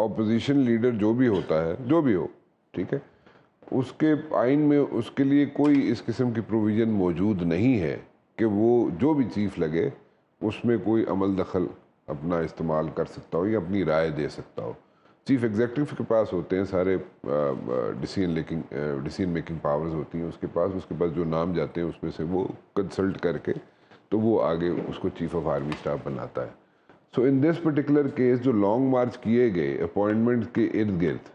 Opposition leader جو بھی ہوتا ہے، جو بھی ہو، ٹھیک ہے، اس کے آئین میں اس کے لیے کوئی اس قسم کی پروویژن موجود نہیں ہے کہ وہ جو بھی چیف لگے اس میں کوئی عمل دخل اپنا استعمال کر سکتا ہو یا اپنی رائے دے سکتا ہو. چیف ایگزیکٹو کے پاس ہوتے ہیں سارے ڈیسیژن میکنگ پاورز ہوتی ہیں اس کے پاس جو نام جاتے ہیں اس میں سے وہ کنسلٹ کر کے تو وہ آگے اس کو چیف آف آرمی اسٹاف بناتا ہے. سو ان دس پرٹیکولر کیس جو لانگ مارچ کیے گئے اپوائنٹمنٹ کے ارد گرد،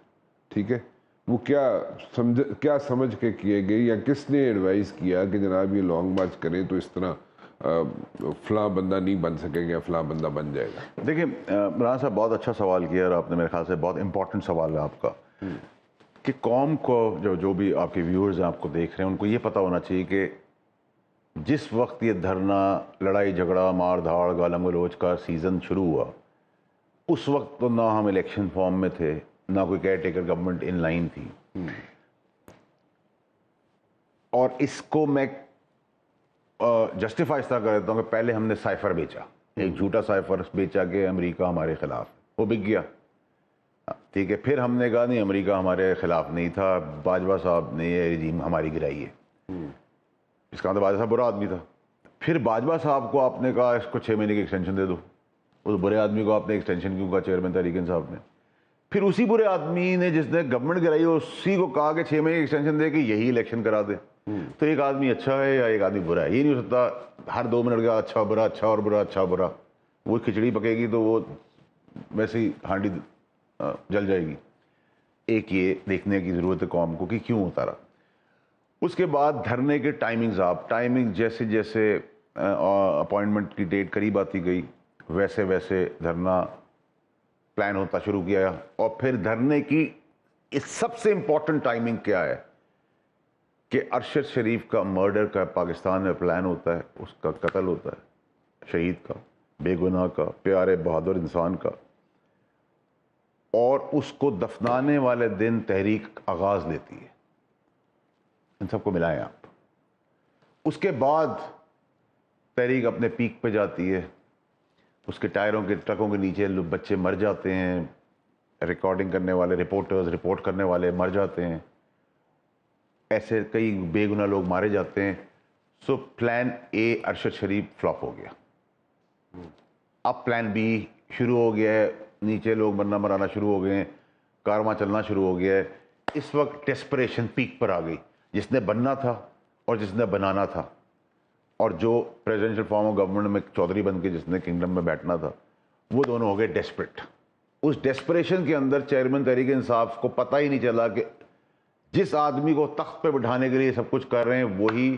ٹھیک ہے، وہ کیا سمجھ کے کیے گئے یا کس نے ایڈوائز کیا کہ جناب یہ لانگ مارچ کریں تو اس طرح فلاں بندہ نہیں بن سکے گا، فلاں بندہ بن جائے گا؟ دیکھیں مولانا صاحب بہت اچھا سوال کیا اور آپ نے میرے خیال سے بہت امپورٹنٹ سوال ہے آپ کا کہ قوم کو جو بھی آپ کے ویورز ہیں آپ کو دیکھ رہے ہیں ان کو یہ پتہ ہونا چاہیے کہ جس وقت یہ دھرنا، لڑائی جھگڑا، مار دھاڑ، گالم گلوچ کا سیزن شروع ہوا اس وقت تو نہ ہم الیکشن فارم میں تھے، نہ کوئی care taker government in line تھی. اور اس کو میں جسٹیفائی اس طرح کر دیتا ہوں کہ پہلے ہم نے سائفر بیچا، ایک جھوٹا سائفر بیچا کہ امریکہ ہمارے خلاف، وہ بک گیا، ٹھیک ہے. پھر ہم نے کہا نہیں امریکہ ہمارے خلاف نہیں تھا، باجوہ صاحب نے یہ رجیم ہماری گرائی ہے. اس کا مطلب باجوہ صاحب برا آدمی تھا. پھر باجوہ صاحب کو آپ نے کہا اس کو 6 مہینے کی ایکسٹینشن دے دو، اس برے آدمی کو آپ نے ایکسٹینشن کیوں کہا چیئرمین تحریک انصاف نے؟ پھر اسی برے آدمی نے جس نے گورنمنٹ گرائی اسی کو کہا کہ 6 مہینے کی ایکسٹینشن دے کے یہی الیکشن کرا دے. تو ایک آدمی اچھا ہے یا ایک آدمی برا ہے؟ یہ نہیں ہو سکتا ہر 2 منٹ کا اچھا برا، اچھا اور برا، اچھا برا. وہ کھچڑی پکے گی تو وہ ویسے ہی ہانڈی جل جائے گی. ایک یہ دیکھنے کی ضرورت ہے قوم کو کہ کیوں ہوتا رہا. اس کے بعد دھرنے کے ٹائمنگز، ٹائمنگ جیسے جیسے اپوائنٹمنٹ کی ڈیٹ قریب آتی گئی ویسے ویسے دھرنا پلان ہوتا شروع کیا. اور پھر دھرنے کی سب سے امپورٹنٹ ٹائمنگ کیا ہے کہ ارشد شریف کا مرڈر کا پاکستان میں پلان ہوتا ہے، اس کا قتل ہوتا ہے، شہید کا، بے گناہ کا، پیارے بہادر انسان کا، اور اس کو دفنانے والے دن تحریک آغاز لیتی ہے. ان سب کو ملائیں آپ. اس کے بعد تحریک اپنے پیک پہ جاتی ہے، اس کے ٹائروں کے ٹرکوں کے نیچے بچے مر جاتے ہیں، ریکارڈنگ کرنے والے رپورٹرز رپورٹ کرنے والے مر جاتے ہیں، ایسے کئی بے گناہ لوگ مارے جاتے ہیں. سو پلان اے ارشد شریف فلاپ ہو گیا. اب پلان بی شروع ہو گیا ہے، نیچے لوگ مرنا مرانا شروع ہو گئے ہیں، کارواں چلنا شروع ہو گیا ہے. اس وقت ڈیسپریشن پیک پر آ گئی. جس نے بننا تھا اور جس نے بنانا تھا، اور جو پریزیڈنشل فارم آف گورنمنٹ میں چودھری بن کے جس نے کنگڈم میں بیٹھنا تھا، وہ دونوں ہو گئے ڈیسپریٹ. اس ڈیسپریشن کے اندر چیئرمین تحریک انصاف کو پتہ ہی نہیں چلا کہ جس آدمی کو تخت پہ بٹھانے کے لیے سب کچھ کر رہے ہیں وہی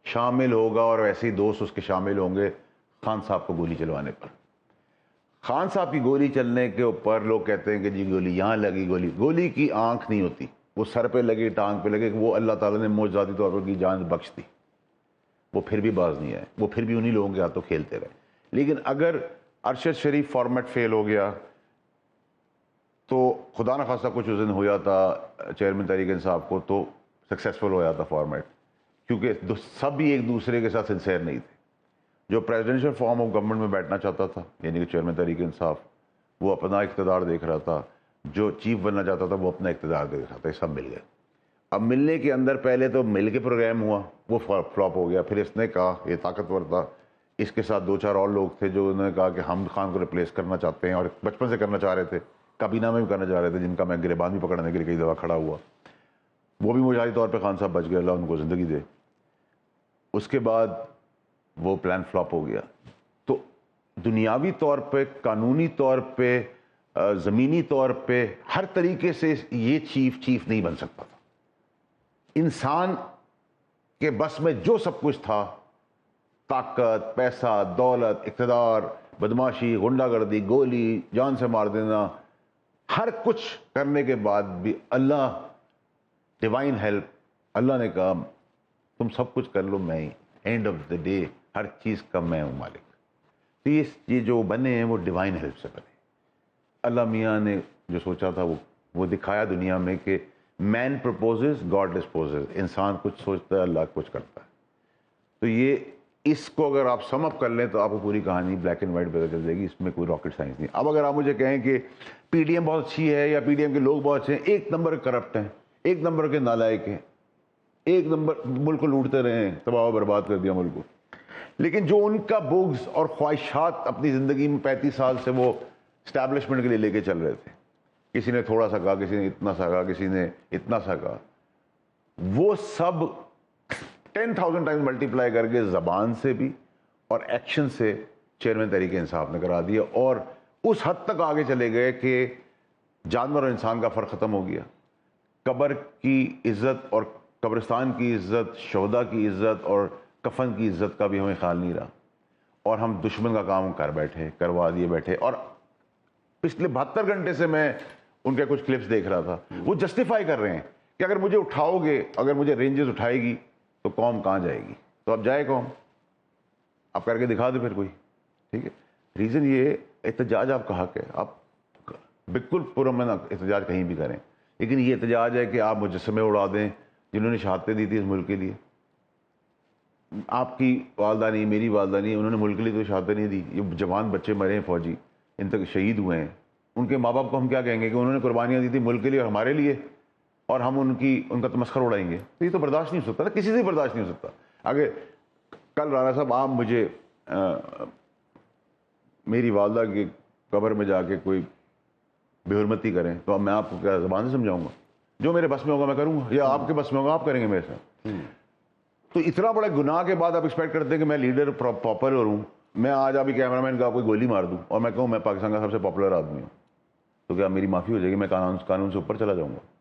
شامل ہوگا، اور ویسے ہی دوست اس کے شامل ہوں گے خان صاحب کو گولی چلوانے پر. خان صاحب کی گولی چلنے کے اوپر لوگ کہتے ہیں کہ جی گولی یہاں لگی، گولی کی آنکھ نہیں ہوتی، وہ سر پہ لگی، ٹانگ پہ لگے، وہ اللہ تعالیٰ نے معجزاتی طور پر کی جان بخش دی. وہ پھر بھی باز نہیں آئے، وہ پھر بھی انہی لوگوں کے ہاتھوں کھیلتے رہے. لیکن اگر ارشد شریف فارمیٹ فیل ہو گیا تو خدا نہ خواستہ کچھ اس دن ہو جاتا چیئرمین تحریک انصاف کو تو سکسیسفل ہو جاتا فارمیٹ، کیونکہ سب ہی ایک دوسرے کے ساتھ سنسیئر نہیں تھے. جو پریزیڈنشل فارم آف گورنمنٹ میں بیٹھنا چاہتا تھا یعنی کہ چیئرمین تحریک انصاف، وہ اپنا اقتدار دیکھ رہا تھا. جو چیف بننا چاہتا تھا وہ اپنا اقتدار دیکھ رہا تھا. یہ سب مل گئے. اب ملنے کے اندر پہلے تو مل کے پروگرام ہوا، وہ فلاپ ہو گیا. پھر اس نے کہا، یہ طاقتور تھا، اس کے ساتھ 2-4 اور لوگ تھے جو انہوں نے کہا کہ ہم خان کو ریپلیس کرنا چاہتے ہیں، اور بچپن سے کرنا چاہ رہے تھے، کابینہ میں بھی کرنا چاہ رہے تھے، جن کا میں گریبان بھی پکڑنے کے لیے کئی دفعہ کھڑا ہوا. وہ بھی مجازی طور پہ خان صاحب بچ گئے، اللہ ان کو زندگی دے. اس کے بعد وہ پلان فلاپ ہو گیا. تو دنیاوی طور پہ، قانونی طور پہ، زمینی طور پہ، ہر طریقے سے یہ چیف نہیں بن سکتا تھا. انسان کے بس میں جو سب کچھ تھا، طاقت، پیسہ، دولت، اقتدار، بدماشی، غنڈہ گردی، گولی، جان سے مار دینا، ہر کچھ کرنے کے بعد بھی اللہ، ڈیوائن ہیلپ، اللہ نے کہا تم سب کچھ کر لو، میں ہی اینڈ آف دا ڈے ہر چیز کا میں ہوں مالک. تو یہ جو بنے ہیں وہ ڈیوائن ہیلپ سے بنے. اللہ میاں نے جو سوچا تھا وہ دکھایا دنیا میں کہ مین پرپوزز گاڈ ڈسپوزز. انسان کچھ سوچتا ہے، اللہ کچھ کرتا ہے. تو یہ اس کو اگر آپ سم اپ کر لیں تو آپ کو پوری کہانی بلیک اینڈ وائٹ پتہ چل جائے گی. اس میں کوئی راکٹ سائنس نہیں. اب اگر آپ مجھے کہیں کہ پی ڈی ایم بہت اچھی ہے یا پی ڈی ایم کے لوگ بہت اچھے ہیں، ایک نمبر کرپٹ ہیں، ایک نمبر کے نالائق ہیں، ایک نمبر ملک کو لوٹتے رہے ہیں، تباہ و برباد کر دیا ملک کو. لیکن جو ان کا بغض اور خواہشات اپنی زندگی میں 35 سال سے وہ اسٹیبلشمنٹ کے لیے لے کے چل رہے تھے، کسی نے تھوڑا سا کہا، کسی نے اتنا سا کہا، کسی نے اتنا سا کہا، وہ سب 10,000 ٹائمز ملٹیپلائی کر کے زبان سے بھی اور ایکشن سے چیئرمین تحریک انصاف نے کرا دیا، اور اس حد تک آگے چلے گئے کہ جانور اور انسان کا فرق ختم ہو گیا. قبر کی عزت اور قبرستان کی عزت، شہداء کی عزت اور کفن کی عزت کا بھی ہمیں خیال نہیں رہا، اور ہم دشمن کا کام کر بیٹھے، کروا دیے بیٹھے. اور پچھلے 72 گھنٹے سے میں ان کے کچھ کلپس دیکھ رہا تھا، وہ جسٹیفائی کر رہے ہیں کہ اگر مجھے اٹھاؤ گے، اگر مجھے رینجز اٹھائے گی تو قوم کہاں جائے گی؟ تو اب جائے قوم، آپ کر کے دکھا دیں پھر کوئی. ٹھیک ہے، ریزن یہ احتجاج آپ کا حق ہے، آپ بالکل پرامن احتجاج کہیں بھی کریں، لیکن یہ احتجاج ہے کہ آپ مجسمے اڑا دیں جنہوں نے شہادتیں دی تھی اس ملک کے لیے. آپ کی والدہ نہیں، میری والدہ نہیں، انہوں نے ملک کے لیے تو شہادتیں نہیں دی. یہ جوان بچے مرے ہیں، فوجی ان تک شہید ہوئے ہیں، ان کے ماں باپ کو ہم کیا کہیں گے کہ انہوں نے قربانیاں دی تھی ملک کے لیے اور ہمارے لیے، اور ہم ان کا تمسخر اڑائیں گے؟ تو یہ تو برداشت نہیں ہو سکتا نا، کسی سے برداشت نہیں ہو سکتا. اگر کل رانا صاحب آپ مجھے میری والدہ کی قبر میں جا کے کوئی بے حرمتی کریں تو اب میں آپ کو کیا زبان سے سمجھاؤں گا؟ جو میرے بس میں ہوگا میں کروں گا، یا آپ کے بس میں ہوگا آپ کریں گے میرے ساتھ. تو اتنا بڑا گناہ کے بعد آپ ایکسپیکٹ کرتے ہیں کہ میں لیڈر پاپولر ہوں، میں آج ابھی کیمرہ مین کا کوئی گولی مار دوں اور میں کہوں میں پاکستان کا سب سے پاپولر آدمی ہوں، تو کیا میری معافی ہو جائے گی؟ میں قانون سے اوپر چلا جاؤں گا؟